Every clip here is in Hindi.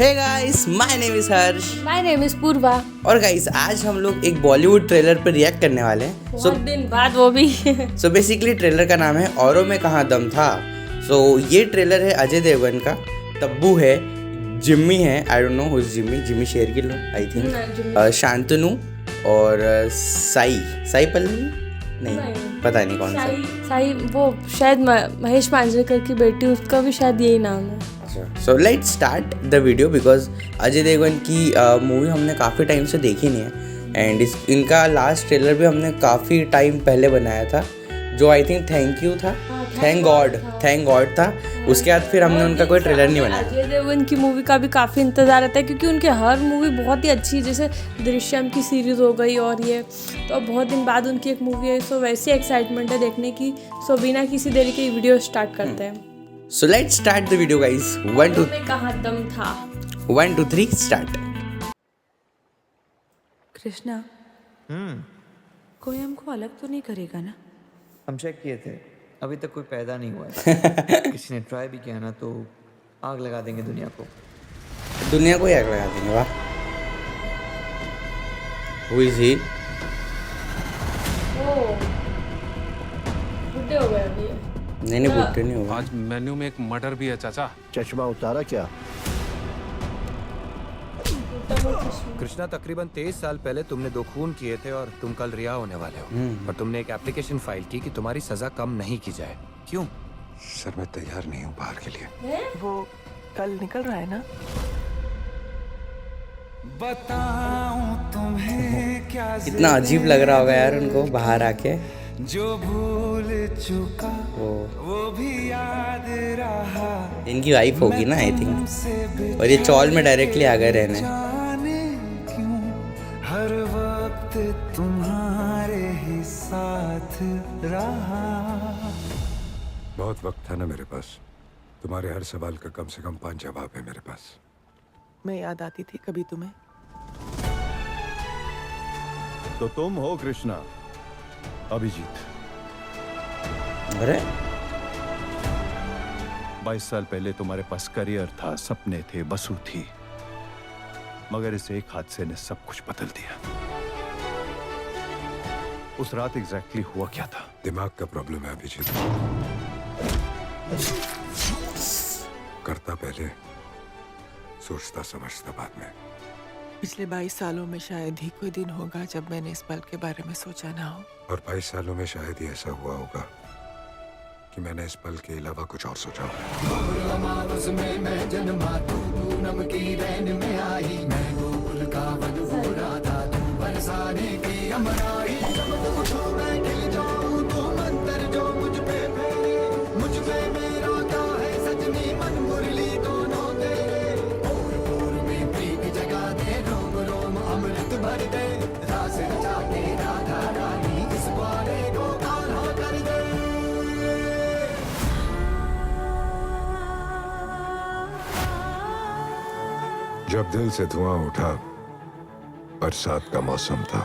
Hey guys, my name is Harsh. My name is Purva. और गाइस, आज हम लोग एक बॉलीवुड ट्रेलर पर रिएक्ट करने वाले हैं। बहुत दिन बाद वो भी। सो बेसिकली ट्रेलर का नाम है औरों में कहाँ दम था। ये ट्रेलर है अजय देवगन का। तब्बू है, जिम्मी है, I don't know who is Jimmy Shergill I think, Shantanu और साई पल्लवी नहीं पता नहीं कौन सा। साई वो शायद महेश मांजरेकर की बेटी, उसका भी शायद यही नाम है। So let's start the video because Ajay Devgn की मूवी हमने काफ़ी टाइम से देखी नहीं है एंड इनका लास्ट ट्रेलर भी हमने काफ़ी टाइम पहले बनाया था, जो आई थिंक थैंक यू था, थैंक गॉड था। उसके बाद फिर हमने उनका कोई ट्रेलर नहीं बनाया। अजय देवगन की मूवी का भी काफ़ी इंतज़ार रहता है क्योंकि उनके हर मूवी बहुत ही अच्छी है, जैसे दृश्यम की सीरीज़ हो गई और ये तो बहुत दिन बाद उनकी एक मूवी है। सो वैसी एक्साइटमेंट है देखने की। सो बिना किसी देरी के वीडियो स्टार्ट करते हैं। So let's start the video guys. 1 2 में कहाँ दम था। 1 2 3 start. कृष्णा, कोई हमको अलग तो नहीं करेगा ना? हम चेक किए थे, अभी तक कोई पैदा नहीं हुआ है। किसी ने ट्राई भी किया ना तो आग लगा देंगे दुनिया को। दुनिया को ही आग लगा देंगे। वाह, Who is he? बुड्ढे हो गए अभी ये। नहीं बुड्ढे नहीं हुआ। आज मेन्यू में एक मटर भी है चाचा। चश्मा उतारा क्या? कृष्णा, तकरीबन 23 साल पहले तुमने 2 खून किए थे और तुम कल रिहा होने वाले हो। और तुमने एक एप्लीकेशन फाइल की कि तुम्हारी सजा कम नहीं की जाए। क्यों? सर, मैं तैयार नहीं हूँ बाहर के लिए। वो कल निकल रहा है ना? बताऊं तुम्हें क्या इतना अजीब लग रहा होगा यार उनको बाहर आके। जो भूल चुका वो भी याद रहा। इनकी वाइफ होगी ना आई थिंक, और ये चौल में डायरेक्टली आ गए रहने। जाने क्यों हर वक्त तुम्हारे ही साथ रहा। बहुत वक्त था ना मेरे पास। तुम्हारे हर सवाल का कम से कम 5 जवाब है मेरे पास। मैं याद आती थी कभी तुम्हें? तो तुम हो कृष्णा, अभिजीत। अरे 22 साल पहले तुम्हारे पास करियर था, सपने थे, बसु थी, मगर इस एक हादसे ने सब कुछ बदल दिया। उस रात एग्जैक्टली हुआ क्या था? दिमाग का प्रॉब्लम है अभिजीत। करता पहले, सोचता समझता बाद में। पिछले 22 सालों में शायद ही कोई दिन होगा जब मैंने इस पल के बारे में सोचा ना हो। और 22 सालों में शायद ही ऐसा हुआ होगा कि मैंने इस पल के अलावा कुछ और सोचा होगा। जब दिल से धुआं उठा, बरसात का मौसम था।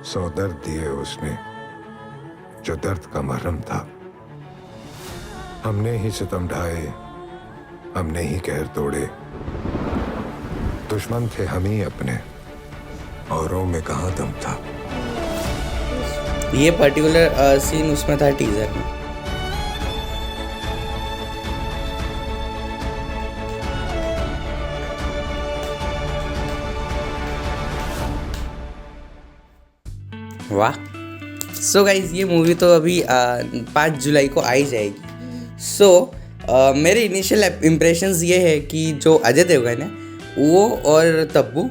100 दर्द दिए उसने जो दर्द का मरहम था। हमने ही सितम ढाए, हमने ही कहर तोड़े। दुश्मन थे हम ही अपने, औरों में कहाँ दम था। ये पर्टिकुलर सीन उसमें था टीजर में। वाह। सो गाइज, ये मूवी तो अभी 5 जुलाई को आई जाएगी। मेरे इनिशियल इम्प्रेशंस ये है कि जो अजय देवगन है वो और तब्बू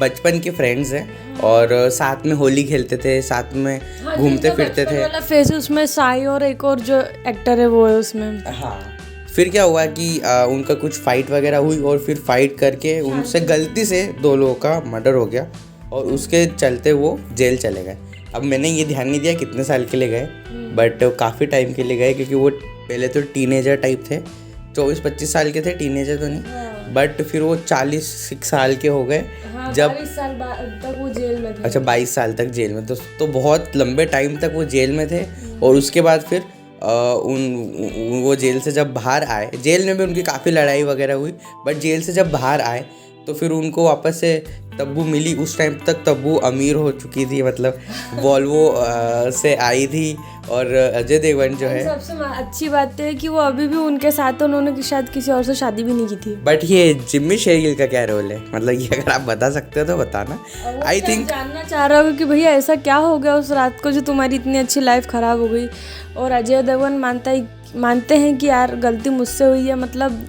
बचपन के फ्रेंड्स हैं और साथ में होली खेलते थे, साथ में घूमते फिरते थे। वाला फेस उसमें साई और एक और जो एक्टर है वो है उसमें। हाँ, फिर क्या हुआ कि उनका कुछ फाइट वगैरह हुई और फिर फाइट करके उनसे गलती से 2 लोगों का मर्डर हो गया और उसके चलते वो जेल चले गए। अब मैंने ये ध्यान नहीं दिया कितने साल के लिए गए, बट काफ़ी टाइम के लिए गए क्योंकि वो पहले तो टीनेजर टाइप थे, 24-25 साल के थे, टीनेजर तो नहीं, बट फिर वो 40 साल के हो गए जब 22 साल तक वो जेल में थे। अच्छा 22 साल तक जेल में, तो बहुत लंबे टाइम तक वो जेल में थे। और उसके बाद फिर वो जेल से जब बाहर आए, जेल में भी उनकी काफ़ी लड़ाई वगैरह हुई, बट जेल से जब बाहर आए तो फिर उनको वापस से तब्बू मिली। उस टाइम तक तब्बू अमीर हो चुकी थी, मतलब वॉल्वो से आई थी। और अजय देवगन जो है, सबसे अच्छी बात है कि वो अभी भी उनके साथ, उन्होंने शायद किसी और से शादी भी नहीं की थी। बट ये जिम्मी शेरगिल का क्या रोल है, मतलब ये अगर आप बता सकते हो तो बताना। आई थिंक जानना चाह रहा हूँ कि भैया ऐसा क्या हो गया उस रात को जो तुम्हारी इतनी अच्छी लाइफ खराब हो गई। और अजय देवगन मानते हैं कि यार गलती मुझसे हुई है, मतलब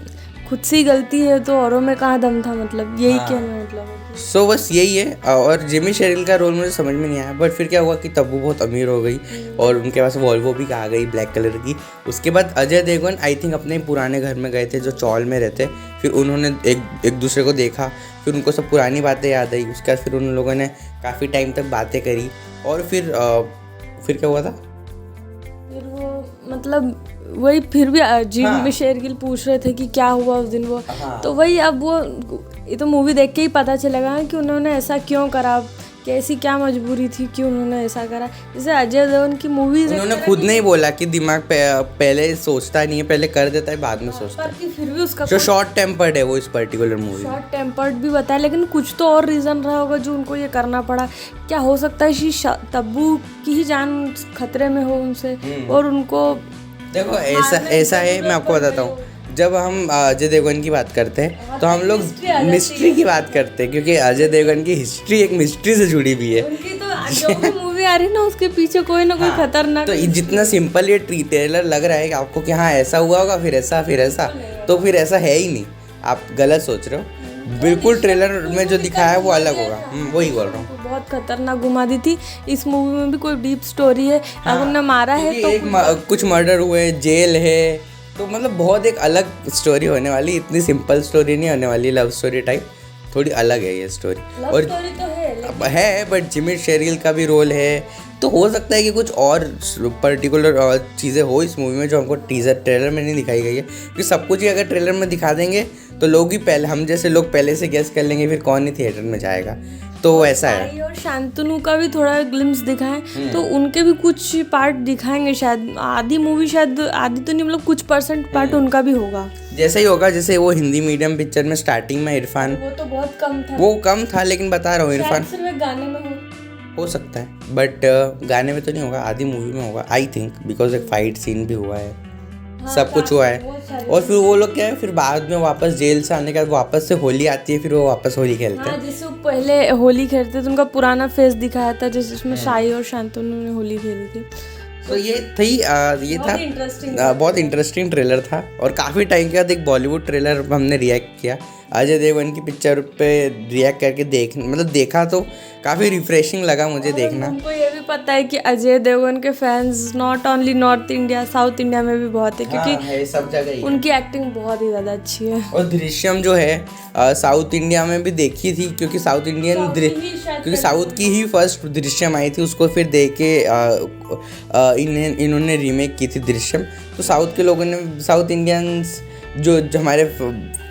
खुद से ही गलती है, तो औरों में कहाँ दम था, मतलब यही कहना मतलब। सो बस यही है। और जिमी शेरिल का रोल मुझे समझ में नहीं आया, बट फिर क्या हुआ कि तब्बू बहुत अमीर हो गई और उनके पास वॉल्वो भी आ गई ब्लैक कलर की। उसके बाद अजय देवगन आई थिंक अपने पुराने घर में गए थे जो चौल में रहते, फिर उन्होंने एक दूसरे को देखा, फिर उनको सब पुरानी बातें याद आई। उसके बाद फिर उन लोगों ने काफ़ी टाइम तक बातें करी और फिर क्या हुआ था, फिर वो मतलब वही फिर भी जिमी शेरगिल पूछ रहे थे कि क्या हुआ उस दिन वो। तो वही अब वो ये तो मूवी देख के ही पता चलेगा कि उन्होंने ऐसा क्यों करा, कि ऐसी क्या मजबूरी थी कि उन्होंने ऐसा करा। जैसे अजय देवगन की मूवीज उन्होंने खुद नहीं बोला कि दिमाग पहले सोचता नहीं है, पहले कर देता है बाद में सोचता है। फिर भी उसका जो शॉर्ट टेम्पर्ड है वो इस पर्टिकुलर मूवी, शॉर्ट टेम्पर्ड भी बताया, लेकिन कुछ तो और रीज़न रहा होगा जो उनको ये करना पड़ा। क्या हो सकता है कि तब्बू की ही जान खतरे में हो उनसे, और उनको देखो ऐसा है, मैं आपको बताता हूँ। जब हम अजय देवगन की बात करते हैं तो हम लोग मिस्ट्री की बात करते हैं, क्योंकि अजय देवगन की हिस्ट्री एक मिस्ट्री से जुड़ी हुई है। उनकी तो जो भी मूवी आ रही है ना उसके पीछे कोई ना कोई खतरनाक। तो जितना सिंपल ये ट्रेलर लग रहा है कि आपको कि हाँ ऐसा हुआ होगा, फिर ऐसा, तो फिर ऐसा है ही नहीं, आप गलत सोच रहे हो। बिल्कुल ट्रेलर में जो दिखाया है वो अलग होगा, वही बोल रहा हूँ। बहुत खतरनाक घुमा दी थी। इस मूवी में भी कोई डीप स्टोरी है, अगर उन्हें मारा है तो कुछ मर्डर हुए, जेल है, तो मतलब बहुत एक अलग स्टोरी होने वाली। इतनी सिंपल स्टोरी नहीं होने वाली, लव स्टोरी टाइप, थोड़ी अलग है ये स्टोरी। और तो है बट जिमी शेरगिल का भी रोल है, तो हो सकता है कि कुछ और पर्टिकुलर चीज़ें हो इस मूवी में जो हमको ट्रेलर में नहीं दिखाई गई है। क्योंकि सब कुछ ही अगर ट्रेलर में दिखा देंगे तो लोग ही पहले, हम जैसे लोग पहले से गेस कर लेंगे, फिर कौन ही थिएटर में जाएगा। तो ऐसा है। और शांतनु का भी थोड़ा ग्लिम्स दिखाएं, तो उनके भी कुछ पार्ट दिखाएंगे शायद। आधी मूवी शायद, आधी तो नहीं मतलब कुछ % पार्ट उनका भी होगा। जैसे ही होगा, जैसे वो हिंदी मीडियम पिक्चर में स्टार्टिंग में इरफान, वो तो बहुत कम था, वो कम था, लेकिन बता रहा हूँ इरफान सिर्फ गाने में हो सकता है, बट गाने में तो नहीं होगा, आधी मूवी में होगा आई थिंक, बिकॉज एक फाइट सीन भी हुआ है, सब कुछ हुआ है। और फिर वो लोग क्या है, फिर बाद में वापस जेल से आने के बाद वापस से होली आती है, फिर वो वापस होली खेलते हैं। जैसे वो पहले होली खेलते थे, उनका पुराना फेस दिखाया था, जैसे उसमें शाही और शांतनु ने होली खेली थी। तो ये था बहुत इंटरेस्टिंग ट्रेलर था। और काफ़ी टाइम के बाद एक बॉलीवुड ट्रेलर हमने रिएक्ट किया, अजय देवगन की पिक्चर पे रिएक्ट करके देखा तो काफ़ी रिफ्रेशिंग लगा मुझे देखना। उनको ये भी पता है कि अजय देवगन के fans not only north India, south India में भी बहुत है, क्योंकि सब जगह ही उनकी एक्टिंग बहुत ही ज़्यादा अच्छी है। और दृश्यम जो है साउथ इंडिया में भी देखी थी, क्योंकि साउथ की ही फर्स्ट दृश्यम आई थी, उसको फिर देख के इन्होंने रीमेक की थी दृश्यम। तो साउथ के लोगों ने, साउथ इंडियंस जो हमारे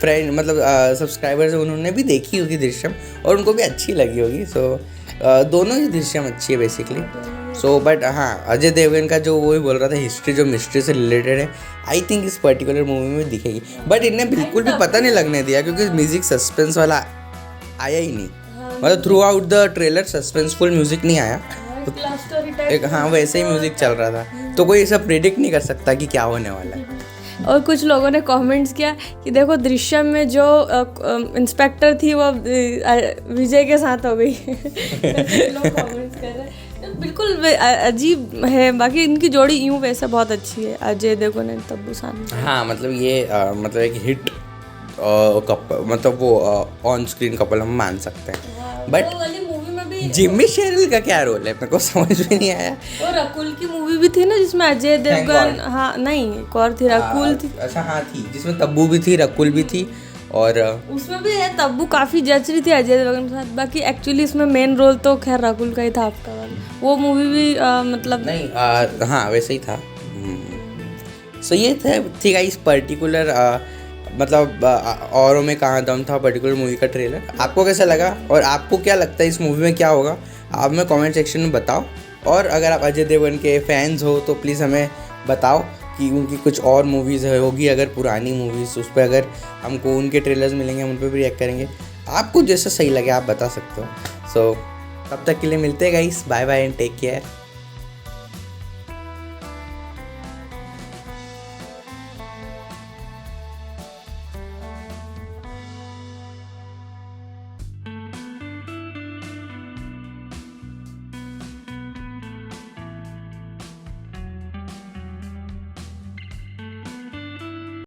फ्रेंड मतलब सब्सक्राइबर्स हैं, उन्होंने भी देखी होगी दृश्यम और उनको भी अच्छी लगी होगी। सो दोनों ही दृश्यम अच्छी है बेसिकली। सो बट हाँ, अजय देवगन का जो वही बोल रहा था हिस्ट्री, जो मिस्ट्री से रिलेटेड है, आई थिंक इस पर्टिकुलर मूवी में दिखेगी। बट इन्हें बिल्कुल भी पता नहीं लगने दिया, क्योंकि म्यूजिक सस्पेंस वाला आया ही नहीं, मतलब through out the trailer suspenseful music नहीं आया, एक वैसे ही म्यूजिक चल रहा था। तो कोई ऐसा प्रेडिक्ट नहीं कर सकता कि क्या होने वाला है। और कुछ लोगों ने कमेंट्स किया कि देखो दृश्यम में जो इंस्पेक्टर थी वो विजय के साथ हो गई। लोग कमेंट्स कर रहे हैं, बिल्कुल अजीब है। बाकी इनकी जोड़ी यूं वैसे बहुत अच्छी है, अजय देवगन और तब्बू सानी। हाँ, मतलब ये मतलब एक हिट कपल, मतलब वो ऑन स्क्रीन कपल हम मान सकते हैं। बट मूवी में भी जिम्मी शेरगिल का क्या रोल है, मेरे को समझ में नहीं आया। और रकुल की मूवी भी थी ना, जिसमें अजय देवगन, हाँ नहीं एक और थी, रकुल थी। अच्छा हाँ थी, जिसमें तब्बू भी थी, रकुल भी थी, और उसमें भी है तब्बू काफ़ी जच रही थी अजय देवगन के साथ। बाकी एक्चुअली इसमें मेन रोल तो खैर रकुल का ही था, आफ्टर वाला वो मूवी भी मतलब नहीं हाँ वैसे ही था। सो ये थी इस पर्टिकुलर मतलब औरों में कहाँ दम था पर्टिकुलर मूवी का ट्रेलर। आपको कैसा लगा और आपको क्या लगता है इस मूवी में क्या होगा, आप हमें कमेंट सेक्शन में बताओ। और अगर आप अजय देवगन के फैंस हो तो प्लीज़ हमें बताओ कि उनकी कुछ और मूवीज़ होगी, अगर पुरानी मूवीज़ उस पर अगर हमको उनके ट्रेलर्स मिलेंगे हम उन पर भी रिएक्ट करेंगे। आपको जैसा सही लगे आप बता सकते हो। सो तब तक के लिए मिलते हैं guys, bye bye and take care.